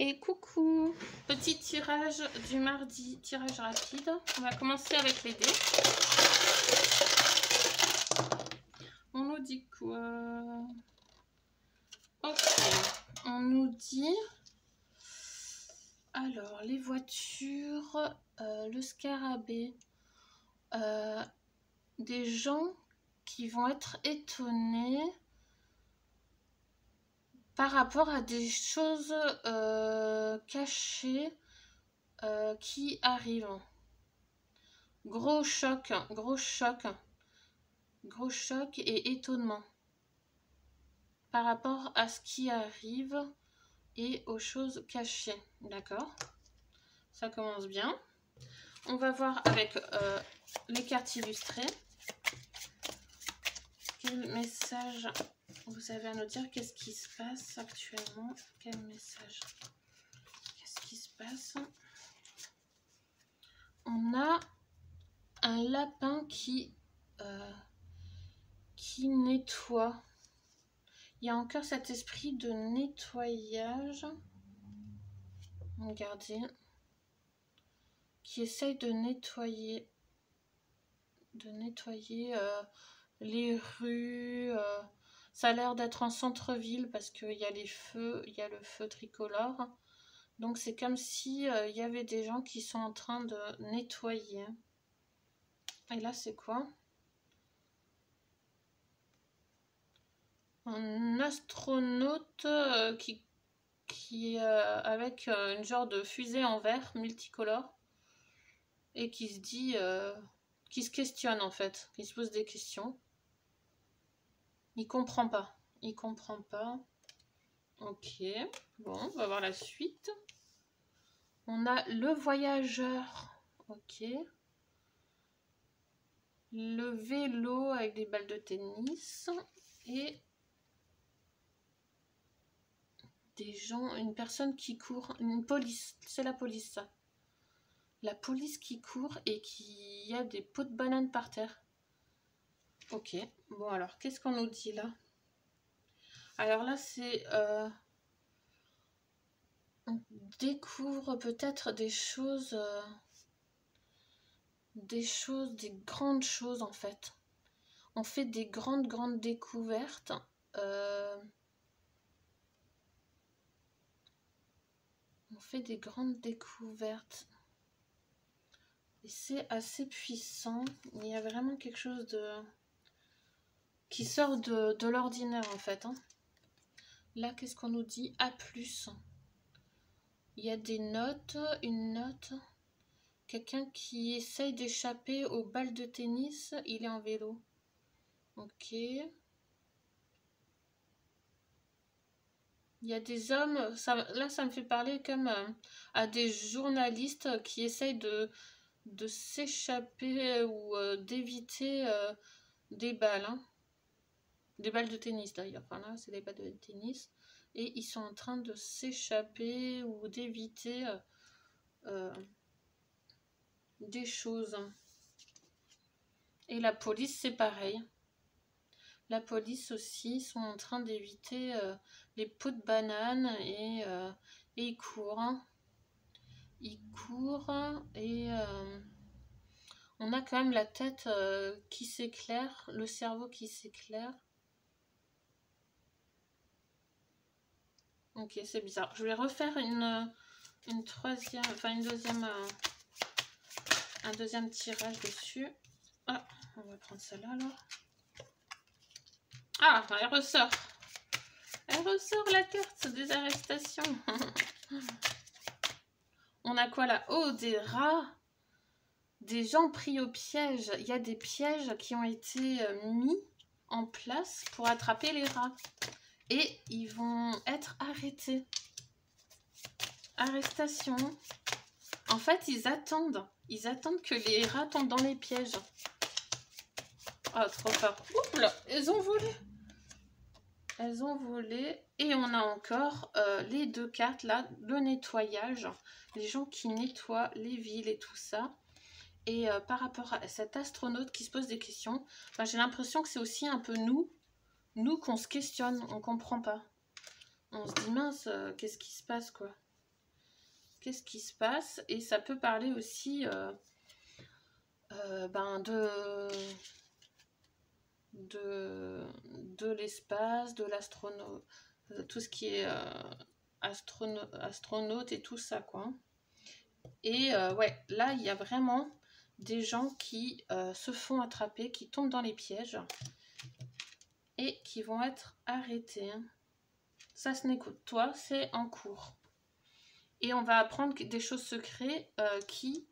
Et coucou, petit tirage du mardi, tirage rapide. On va commencer avec les dés. On nous dit quoi? Ok, on nous dit... Alors, les voitures, le scarabée, des gens qui vont être étonnés par rapport à des choses cachées qui arrivent. Gros choc, gros choc, gros choc et étonnement par rapport à ce qui arrive et aux choses cachées. D'accord? Ça commence bien. On va voir avec les cartes illustrées. Quel message vous avez à nous dire? Qu'est-ce qui se passe actuellement? Quel message? Qu'est-ce qui se passe? On a un lapin qui nettoie. Il y a encore cet esprit de nettoyage. Regardez. Qui essaye de nettoyer les rues. Ça a l'air d'être en centre-ville parce qu'il y a les feux, il y a le feu tricolore. Donc c'est comme si il y avait des gens qui sont en train de nettoyer. Et là c'est quoi? Un astronaute qui avec une genre de fusée en verre multicolore et qui se dit, qui se questionne en fait, qui se pose des questions. Il comprend pas. Il comprend pas. Ok. Bon, on va voir la suite. On a le voyageur. Ok. Le vélo avec des balles de tennis. Et des gens, une personne qui court. Une police. C'est la police, ça. La police qui court et qui a des pots de banane par terre. Ok. Bon, alors, qu'est-ce qu'on nous dit là? Alors là, c'est... on découvre peut-être des choses, des grandes choses en fait. On fait des grandes découvertes. On fait des grandes découvertes. Et c'est assez puissant. Il y a vraiment quelque chose qui sort de l'ordinaire en fait. Hein. Là, qu'est-ce qu'on nous dit? A+. Il y a des notes, une note. Quelqu'un qui essaye d'échapper aux balles de tennis, il est en vélo. Ok. Il y a des hommes, là ça me fait parler comme à des journalistes qui essayent de s'échapper ou d'éviter des balles. Hein. Des balles de tennis d'ailleurs. Enfin là, c'est des balles de tennis. Et ils sont en train de s'échapper ou d'éviter des choses. Et la police, c'est pareil. La police aussi sont en train d'éviter les pots de banane et ils courent. Hein. Ils courent et on a quand même la tête qui s'éclaire, le cerveau qui s'éclaire. Ok, c'est bizarre. Je vais refaire une troisième, enfin une deuxième, un deuxième tirage dessus. Ah, on va prendre celle-là alors. Ah, elle ressort. Elle ressort la carte des arrestations. On a quoi là? Oh, des rats. Des gens pris au piège. Il y a des pièges qui ont été mis en place pour attraper les rats. Et ils vont être arrêtés. Arrestation. En fait, ils attendent. Ils attendent que les rats tombent dans les pièges. Oh, trop fort. Oups là, elles ont volé. Elles ont volé. Et on a encore les deux cartes là, le nettoyage. Les gens qui nettoient les villes et tout ça. Et par rapport à cet astronaute qui se pose des questions, ben, j'ai l'impression que c'est aussi un peu nous qu'on se questionne, on comprend pas. On se dit mince, qu'est-ce qui se passe quoi? Qu'est-ce qui se passe? Et ça peut parler aussi de l'espace, de l'astronaute, tout ce qui est astronaute et tout ça, quoi. Et ouais, là, il y a vraiment des gens qui se font attraper, qui tombent dans les pièges et qui vont être arrêtés. Ça, ce n'est que toi, c'est en cours. Et on va apprendre des choses secrètes qui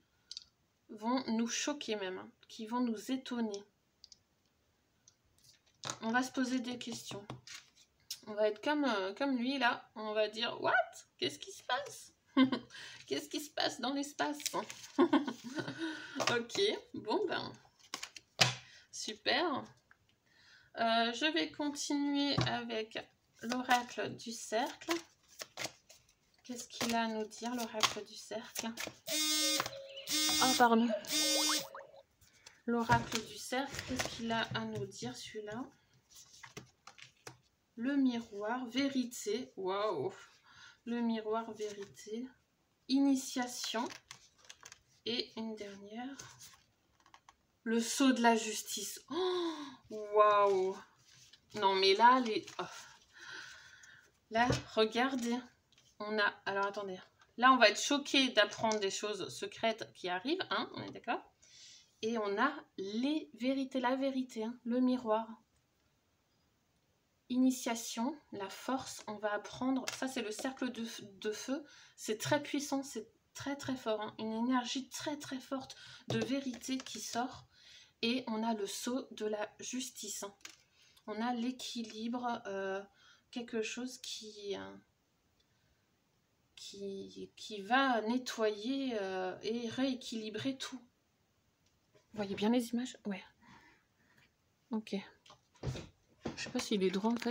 vont nous choquer même, hein, qui vont nous étonner. On va se poser des questions. On va être comme lui, là. On va dire, what? Qu'est-ce qui se passe? Qu'est-ce qui se passe dans l'espace? Ok, bon ben, super. Je vais continuer avec l'oracle du cercle. Qu'est-ce qu'il a à nous dire, l'oracle du cercle? Oh, pardon. L'oracle du cercle, qu'est-ce qu'il a à nous dire, celui-là? Le miroir, vérité. Waouh! Le miroir, vérité. Initiation. Et une dernière. Le sceau de la justice. Waouh! Non, mais là, là, regardez. On a... Alors, attendez. Là, on va être choqué d'apprendre des choses secrètes qui arrivent. Hein, on est d'accord? Et on a les vérités. La vérité. Hein, le miroir. Initiation. La force. On va apprendre... Ça, c'est le cercle de feu. C'est très puissant. C'est très, très fort. Hein, une énergie très, très forte de vérité qui sort. Et on a le sceau de la justice. On a l'équilibre, quelque chose qui va nettoyer et rééquilibrer tout. Vous voyez bien les images? Ouais. Ok. Je sais pas s'il est droit en fait.